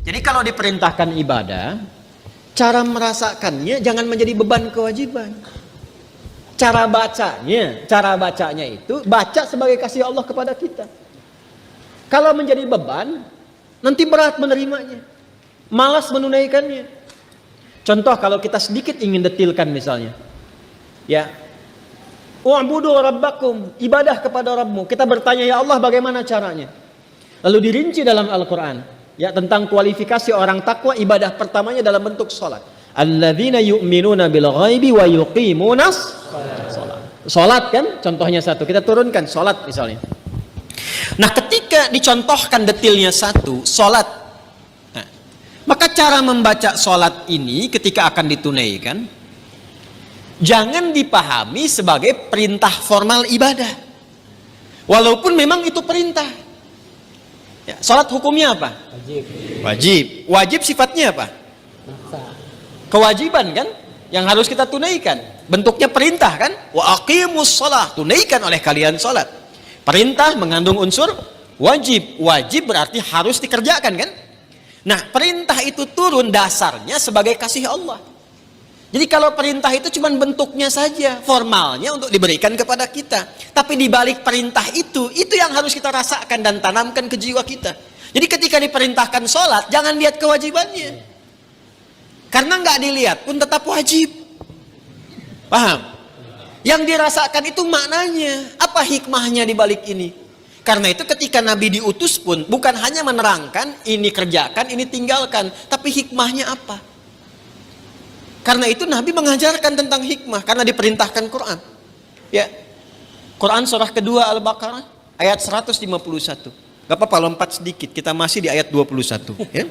Jadi kalau diperintahkan ibadah, cara merasakannya jangan menjadi beban kewajiban. Cara bacanya itu baca sebagai kasih Allah kepada kita. Kalau menjadi beban, nanti berat menerimanya, malas menunaikannya. Contoh kalau kita sedikit ingin detilkan misalnya, ya, wa'budu rabbakum, ibadah kepada Rabbmu. Kita bertanya, ya Allah bagaimana caranya? Lalu dirinci dalam Al-Quran, ya, tentang kualifikasi orang takwa. Ibadah pertamanya dalam bentuk sholat. Alladzina yu'minuna bil ghaibi wa yuqimunas sholat. Sholat kan contohnya satu, kita turunkan sholat misalnya. Nah ketika dicontohkan detilnya satu, sholat, nah, maka cara membaca sholat ini ketika akan ditunaikan jangan dipahami sebagai perintah formal ibadah, walaupun memang itu perintah. Ya, sholat hukumnya apa? Wajib sifatnya apa? Kewajiban kan, yang harus kita tunaikan. Bentuknya perintah kan, wa aqimus shalah, tunaikan oleh kalian sholat. Perintah mengandung unsur wajib. Wajib berarti harus dikerjakan kan. Nah perintah itu turun dasarnya sebagai kasih Allah. Jadi kalau perintah itu cuma bentuknya saja, formalnya untuk diberikan kepada kita, tapi di balik perintah itu yang harus kita rasakan dan tanamkan ke jiwa kita. Jadi ketika diperintahkan sholat, jangan lihat kewajibannya, karena nggak dilihat pun tetap wajib. Paham? Yang dirasakan itu maknanya, apa hikmahnya di balik ini. Karena itu ketika Nabi diutus pun bukan hanya menerangkan ini kerjakan, ini tinggalkan, tapi hikmahnya apa. Karena itu Nabi mengajarkan tentang hikmah, karena diperintahkan Quran. Ya, Quran surah kedua Al-Baqarah ayat 151. Gak apa-apa lompat sedikit, kita masih di ayat 21 ya.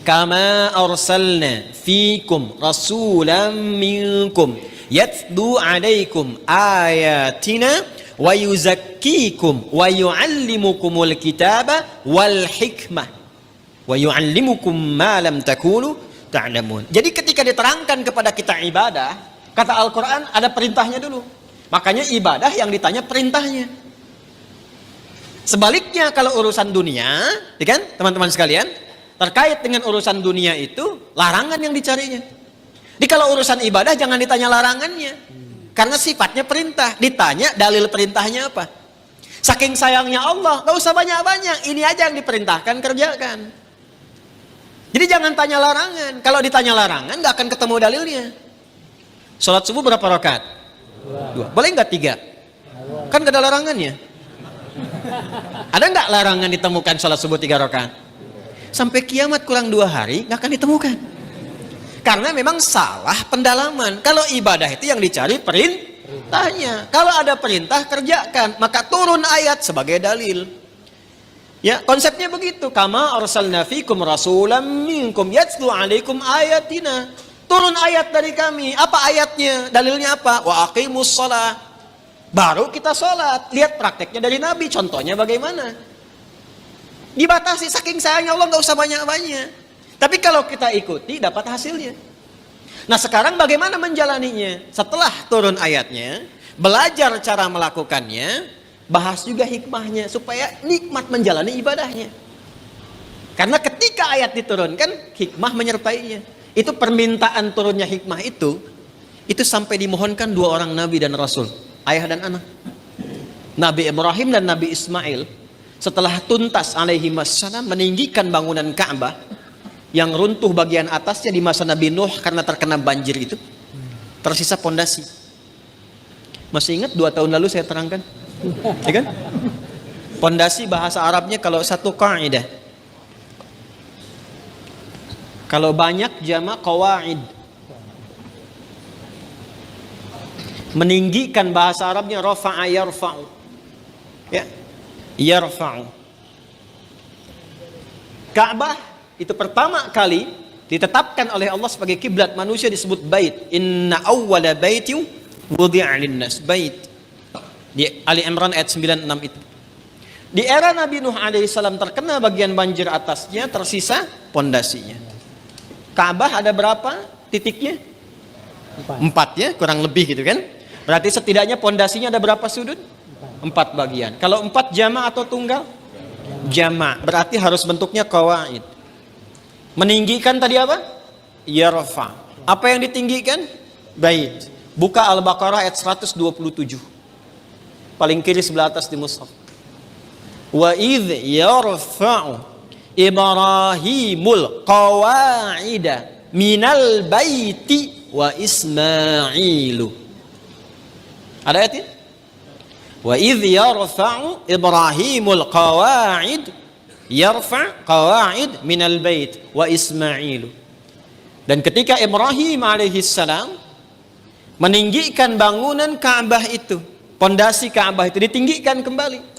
Kama arsalna fikum rasulan minkum yatlu alaikum ayatina wa yuzakkikum wa yuallimukumul kitaba wal hikmah wa yuallimukum ma lam takunu ta'lamun. Jadi ketika diterangkan kepada kita ibadah, kata Al-Quran ada perintahnya dulu. Makanya ibadah yang ditanya perintahnya. Sebaliknya kalau urusan dunia, ya kan teman-teman sekalian, terkait dengan urusan dunia itu larangan yang dicarinya. Jadi kalau urusan ibadah jangan ditanya larangannya, karena sifatnya perintah. Ditanya dalil perintahnya apa. Saking sayangnya Allah, gak usah banyak-banyak, ini aja yang diperintahkan kerjakan. Jadi jangan tanya larangan. Kalau ditanya larangan gak akan ketemu dalilnya. Sholat subuh berapa rakaat? 2. Boleh nggak 3? Kan gak ada larangannya. Ada nggak larangan ditemukan sholat subuh 3 rakaat? Sampai kiamat kurang 2 hari nggak akan ditemukan. Karena memang salah pendalaman. Kalau ibadah itu yang dicari perintahnya. Kalau ada perintah kerjakan, maka turun ayat sebagai dalil. Ya, konsepnya begitu. Kama arsalna fikum rasulan minkum yatlu alaikum ayatina. Turun ayat dari kami. Apa ayatnya? Dalilnya apa? Wa aqimus shalah. Baru kita sholat. Lihat prakteknya dari Nabi. Contohnya bagaimana? Dibatasi, saking sayangnya Allah, nggak usah banyak-banyak. Tapi kalau kita ikuti dapat hasilnya. Nah sekarang bagaimana menjalaninya? Setelah turun ayatnya, belajar cara melakukannya, bahas juga hikmahnya supaya nikmat menjalani ibadahnya. Karena ketika ayat diturunkan, hikmah menyertainya. Itu permintaan turunnya hikmah itu sampai dimohonkan 2 orang Nabi dan Rasul, ayah dan anak. Nabi Ibrahim dan Nabi Ismail setelah tuntas alaihi wassalam meninggikan bangunan Ka'bah yang runtuh bagian atasnya di masa Nabi Nuh karena terkena banjir itu, tersisa pondasi. Masih ingat 2 tahun lalu saya terangkan, ya kan? Pondasi bahasa Arabnya kalau satu kaidah, kalau banyak jamak qawaid. Meninggikan bahasa Arabnya rafa'a yarfa'u. Ya, yarfa'u. Ka'bah itu pertama kali ditetapkan oleh Allah sebagai kiblat manusia disebut bait. Inna awwala baitin wudi'a lin-nas, bait. Di Ali Imran ayat 96 itu. Di era Nabi Nuh alaihissalam terkena bagian banjir atasnya, tersisa pondasinya. Ka'bah ada berapa titiknya? 4 ya, kurang lebih gitu kan. Berarti setidaknya pondasinya ada berapa sudut? 4 bagian. Kalau 4 jama' atau tunggal? Jama'. Berarti harus bentuknya qawaid. Meninggikan tadi apa? Yarfa. Apa yang ditinggikan? Bait. Buka Al-Baqarah ayat 127. Paling kiri sebelah atas di mushaf. Wa idh yarfa'u Ibrahimul qawa'ida minal baiti wa Ismailu. Ada ayatnya? Wa idh yarfa'u Ibrahimul qawa'id minal bait wa Ismailu. Dan ketika Ibrahim alaihissalam meninggikan bangunan Ka'bah itu, pondasi Ka'bah itu ditinggikan kembali.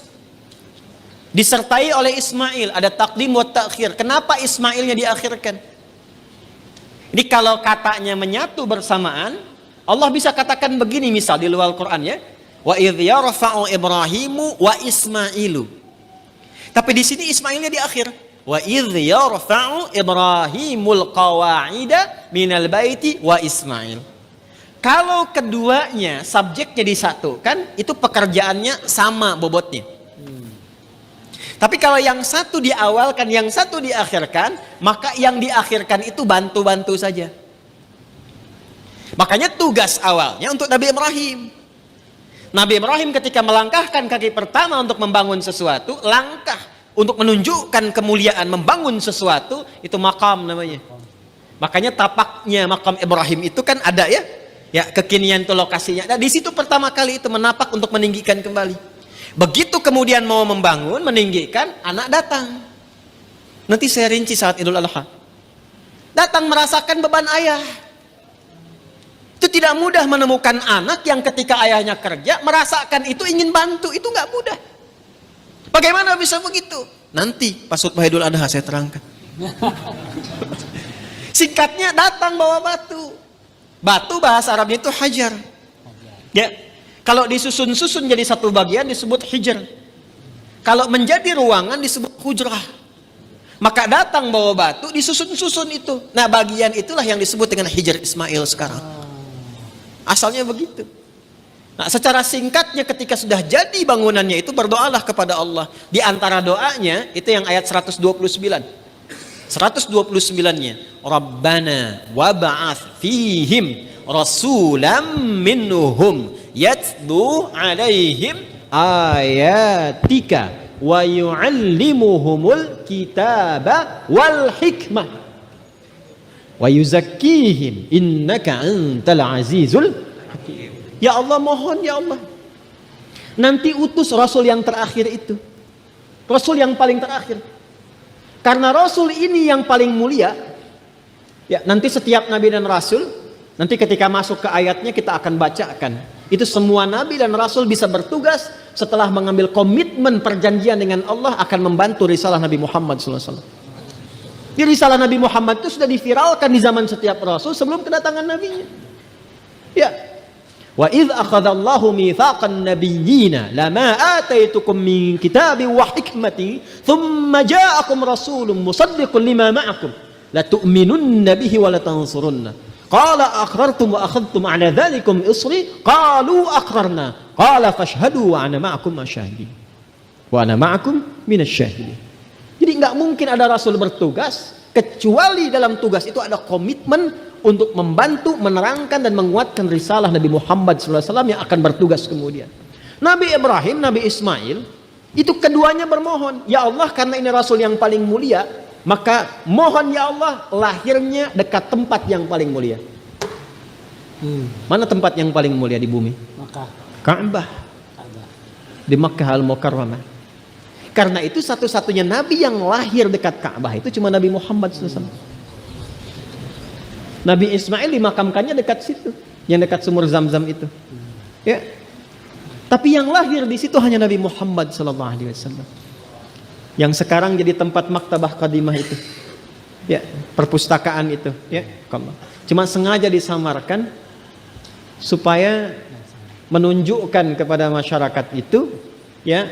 Disertai oleh Ismail, ada takdim wa ta'khir. Kenapa Ismailnya diakhirkan? Jadi kalau katanya menyatu bersamaan, Allah bisa katakan begini misal di luar Quran ya. Wa idh yarfa'u Ibrahimu wa Ismailu. Tapi di sini Ismailnya di akhir. Wa idh yarfa'u Ibrahimul qawa'ida minal baiti wa Ismail. Kalau keduanya subjeknya disatukan, itu pekerjaannya sama bobotnya. Tapi kalau yang satu diawalkan, yang satu diakhirkan, maka yang diakhirkan itu bantu-bantu saja. Makanya tugas awalnya untuk Nabi Ibrahim. Nabi Ibrahim ketika melangkahkan kaki pertama untuk membangun sesuatu, langkah untuk menunjukkan kemuliaan membangun sesuatu, itu makam namanya. Makanya tapaknya makam Ibrahim itu kan ada ya. Ya, kekinian itu lokasinya. Nah, di situ pertama kali itu menapak untuk meninggikan kembali. Begitu kemudian mau membangun, meninggikan, anak datang. Nanti saya rinci saat Idul Adha. Datang merasakan beban ayah. Itu tidak mudah menemukan anak yang ketika ayahnya kerja, merasakan itu ingin bantu. Itu nggak mudah. Bagaimana bisa begitu? Nanti pas khutbah Idul Adha saya terangkan. Singkatnya datang bawa batu. Batu bahasa Arabnya itu hajar. Ya. Kalau disusun-susun jadi satu bagian disebut hijr. Kalau menjadi ruangan disebut hujrah. Maka datang bawa batu disusun-susun itu. Nah bagian itulah yang disebut dengan hijr Ismail sekarang. Asalnya begitu. Nah secara singkatnya ketika sudah jadi bangunannya itu berdoalah kepada Allah. Di antara doanya itu yang ayat 129. 129-nya. Rabbana wab'ath fihim rasulam minhum yatlu alaihim ayatika wa yu'allimuhumul kitaba wal hikmah wa yuzakkihim innaka antal azizul hakim. Ya Allah, mohon ya Allah, nanti utus rasul yang terakhir itu, rasul yang paling terakhir, karena rasul ini yang paling mulia. Ya, nanti setiap nabi dan rasul, nanti ketika masuk ke ayatnya kita akan bacakan. Itu semua nabi dan rasul bisa bertugas setelah mengambil komitmen perjanjian dengan Allah akan membantu risalah Nabi Muhammad SAW. Di risalah Nabi Muhammad itu sudah diviralkan di zaman setiap rasul sebelum kedatangan nabinya. Ya. Wa idh akhadallahu mitsaqan nabiyyina lama ataitukum min kitabin wa hikmatin thumma ja'akum rasulun musaddiqun lima ma'akum la tu'minunna bihi wa la tansurunna. Qala aqrartum wa akhadtum ala dhalikum isri qalu aqrarna qala fashhadu wa ana ma'akum asyahidin wa ana ma'akum minasyahidin. Jadi enggak mungkin ada rasul bertugas kecuali dalam tugas itu ada komitmen untuk membantu menerangkan dan menguatkan risalah Nabi Muhammad SAW yang akan bertugas kemudian. Nabi Ibrahim, Nabi Ismail itu keduanya bermohon, ya Allah, karena ini rasul yang paling mulia, maka mohon ya Allah lahirnya dekat tempat yang paling mulia. Mana tempat yang paling mulia di bumi? Makkah. Ka'bah. Di Makkah Al-Mukarramah. Karena itu satu-satunya nabi yang lahir dekat Ka'bah itu cuma Nabi Muhammad SAW. Nabi Ismail dimakamkannya dekat situ, yang dekat sumur Zam-Zam itu. Ya. Tapi yang lahir di situ hanya Nabi Muhammad SAW. Yang sekarang jadi tempat maktabah qadimah itu, ya, perpustakaan itu, ya, cuma sengaja disamarkan supaya menunjukkan kepada masyarakat itu, ya,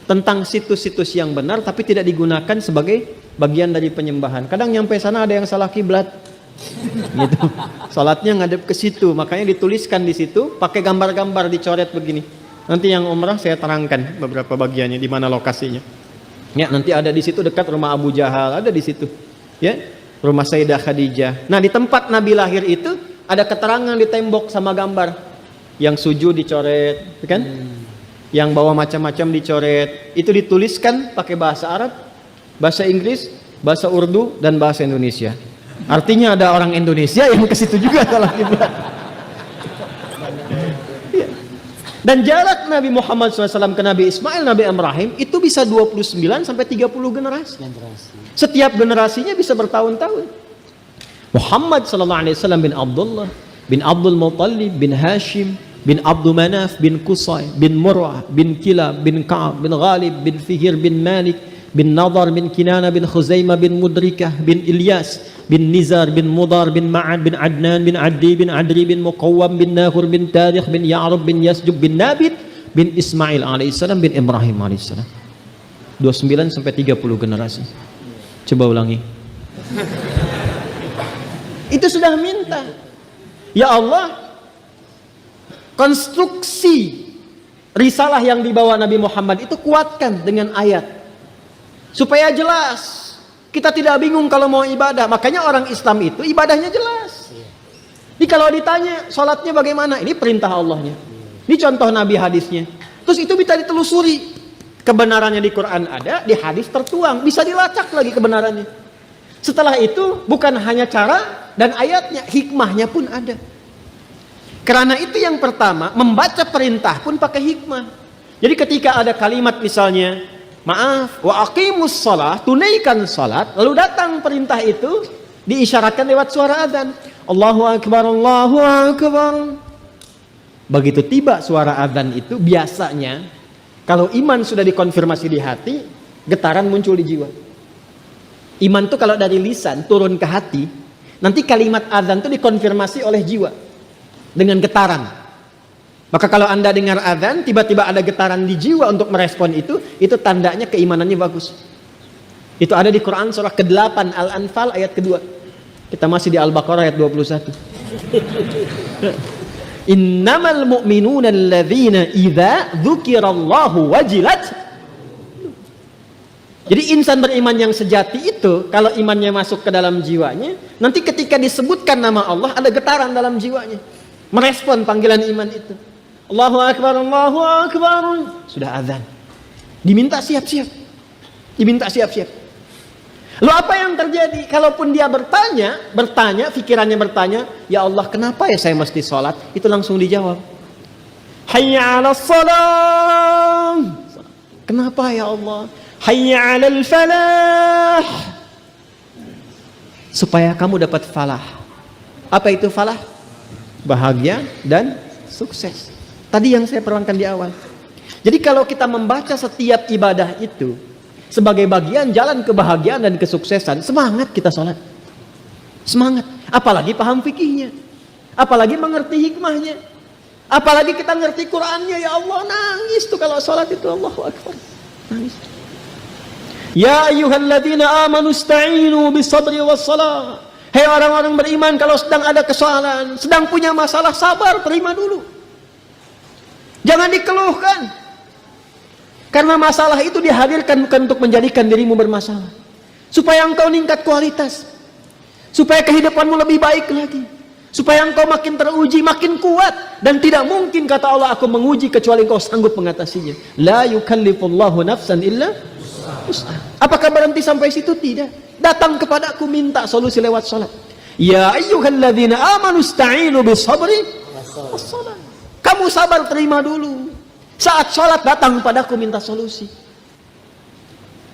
tentang situs-situs yang benar, tapi tidak digunakan sebagai bagian dari penyembahan. Kadang nyampe sana ada yang salah kiblat, gitu, salatnya ngadep ke situ, makanya dituliskan di situ, pakai gambar-gambar dicoret begini. Nanti yang umrah saya terangkan beberapa bagiannya di mana lokasinya. Ya, nanti ada di situ dekat rumah Abu Jahal, ada di situ. Ya, rumah Sayyidah Khadijah. Nah, di tempat Nabi lahir itu ada keterangan di tembok sama gambar. Yang sujud dicoret, kan? Yang bawa macam-macam dicoret. Itu dituliskan pakai bahasa Arab, bahasa Inggris, bahasa Urdu, dan bahasa Indonesia. Artinya ada orang Indonesia yang ke situ juga salah kiblat. Dan jarak Nabi Muhammad SAW ke Nabi Ismail, Nabi Ibrahim itu bisa 29 sampai 30 generasi. Setiap generasinya bisa bertahun-tahun. Muhammad SAW bin Abdullah, bin Abdul Muttalib, bin Hashim, bin Abdul Manaf, bin Qusay, bin Murrah, bin Kilab, bin Ka'ab, bin Ghalib, bin Fihir, bin Malik, bin Nadar, bin Kinana, bin Khuzaimah, bin Mudrikah, bin Ilyas, bin Nizar, bin Mudar, bin Ma'ad, bin Adnan, bin Addi, bin Adri, bin Muqawwam, bin Nahur, bin Tarikh, bin Ya'rub, bin Yasjub, bin Nabit, bin Ismail alaihissalam, bin Ibrahim alaihissalam. 29 sampai 30 generasi. Coba ulangi. Itu sudah minta. Ya Allah, konstruksi risalah yang dibawa Nabi Muhammad itu kuatkan dengan ayat supaya jelas, kita tidak bingung kalau mau ibadah. Makanya orang Islam itu ibadahnya jelas. Jadi kalau ditanya sholatnya bagaimana, ini perintah Allahnya, ini contoh Nabi hadisnya, terus itu bisa ditelusuri kebenarannya. Di Quran ada, di hadis tertuang, bisa dilacak lagi kebenarannya. Setelah itu bukan hanya cara dan ayatnya, hikmahnya pun ada. Karena itu yang pertama, membaca perintah pun pakai hikmah. Jadi ketika ada kalimat misalnya, maaf, wa aqimus shalah, tunaikan salat, lalu datang perintah itu diisyaratkan lewat suara azan. Allahu akbar, Allahu akbar. Begitu tiba suara azan itu, biasanya kalau iman sudah dikonfirmasi di hati, getaran muncul di jiwa. Iman itu kalau dari lisan turun ke hati, nanti kalimat azan itu dikonfirmasi oleh jiwa dengan getaran. Maka kalau Anda dengar azan, tiba-tiba ada getaran di jiwa untuk merespon itu tandanya keimanannya bagus. Itu ada di Quran surah ke-8 Al-Anfal ayat kedua. Kita masih di Al-Baqarah ayat 21. Innamal mu'minuna alladzina idza dzukirallahu wajilat. Jadi insan beriman yang sejati itu, kalau imannya masuk ke dalam jiwanya, nanti ketika disebutkan nama Allah ada getaran dalam jiwanya, merespon panggilan iman itu. Allahu akbar, Allahu akbar. Sudah azan, diminta siap-siap, diminta siap-siap. Lalu apa yang terjadi? Kalaupun dia bertanya, pikirannya bertanya, ya Allah kenapa ya saya mesti sholat? Itu langsung dijawab, hayya 'alas shalah. Kenapa ya Allah? Hayya 'alal falah. Supaya kamu dapat falah. Apa itu falah? Bahagia dan sukses. Tadi yang saya terangkan di awal. Jadi kalau kita membaca setiap ibadah itu sebagai bagian jalan kebahagiaan dan kesuksesan, semangat kita sholat. Semangat. Apalagi paham fikihnya. Apalagi mengerti hikmahnya. Apalagi kita ngerti Qur'annya. Ya Allah, nangis tuh kalau sholat itu. Allahu Akbar. Nangis. Ya ayyuhalladzina amanu ista'inu bisabri wassalah. Hei orang-orang beriman, kalau sedang ada kesalahan, sedang punya masalah, sabar, terima dulu. Jangan dikeluhkan. Karena masalah itu dihadirkan bukan untuk menjadikan dirimu bermasalah. Supaya engkau meningkat kualitas. Supaya kehidupanmu lebih baik lagi. Supaya engkau makin teruji, makin kuat. Dan tidak mungkin kata Allah, aku menguji kecuali engkau sanggup mengatasinya. La yukallifullahu nafsan illa usaha. Apakah berhenti sampai situ? Tidak. Datang kepadaku minta solusi lewat salat. Ya ayyuhalladzina amanu ista'inu bisabri wassalah. Kamu sabar, terima dulu. Saat sholat datang padaku minta solusi.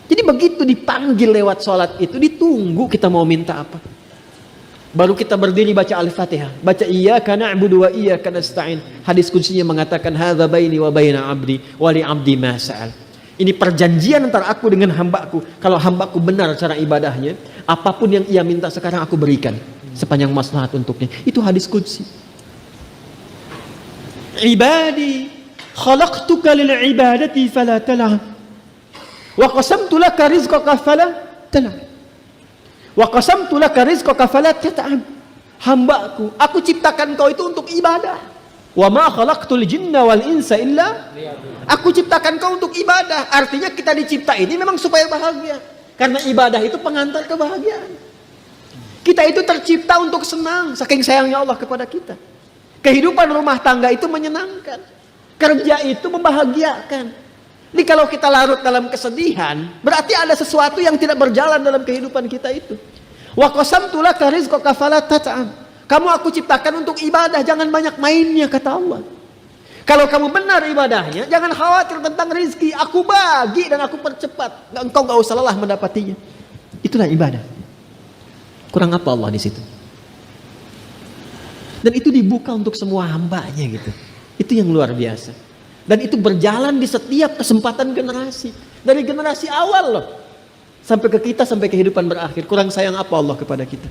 Jadi begitu dipanggil lewat sholat itu, ditunggu kita mau minta apa. Baru kita berdiri baca Al-Fatihah, baca iyyaka na'budu wa iyyaka nasta'in. Hadis kutsinya mengatakan hadza baini wa baina 'abdi wa li 'abdi ma sa'al. Ini perjanjian antara aku dengan hambaku. Kalau hambaku benar cara ibadahnya, apapun yang ia minta sekarang aku berikan sepanjang maslahat untuknya. Itu hadis qudsi. Ibadi khalaqtuka lil ibadati fala tal'ab wa qasamtu laka rizqaka fala tal'ab wa qasamtu laka rizqaka fala tat'ab. Hambaku, aku ciptakan kau itu untuk ibadah. Wa ma khalaqtul jinna wal insa illa, aku ciptakan kau untuk ibadah. Artinya kita dicipta ini memang supaya bahagia. Karena ibadah itu pengantar kebahagiaan. Kita itu tercipta untuk senang, saking sayangnya Allah kepada kita. Kehidupan rumah tangga itu menyenangkan. Kerja itu membahagiakan. Jadi kalau kita larut dalam kesedihan, berarti ada sesuatu yang tidak berjalan dalam kehidupan kita itu. Wa qasamtu laka rizqaka fala tat'am. Kamu aku ciptakan untuk ibadah, jangan banyak mainnya, kata Allah. Kalau kamu benar ibadahnya, jangan khawatir tentang rizki. Aku bagi dan aku percepat. Engkau gak usah lelah mendapatinya. Itulah ibadah. Kurang apa Allah di situ? Dan itu dibuka untuk semua hambanya gitu. Itu yang luar biasa. Dan itu berjalan di setiap kesempatan generasi. Dari generasi awal loh. Sampai ke kita, sampai kehidupan berakhir. Kurang sayang apa Allah kepada kita?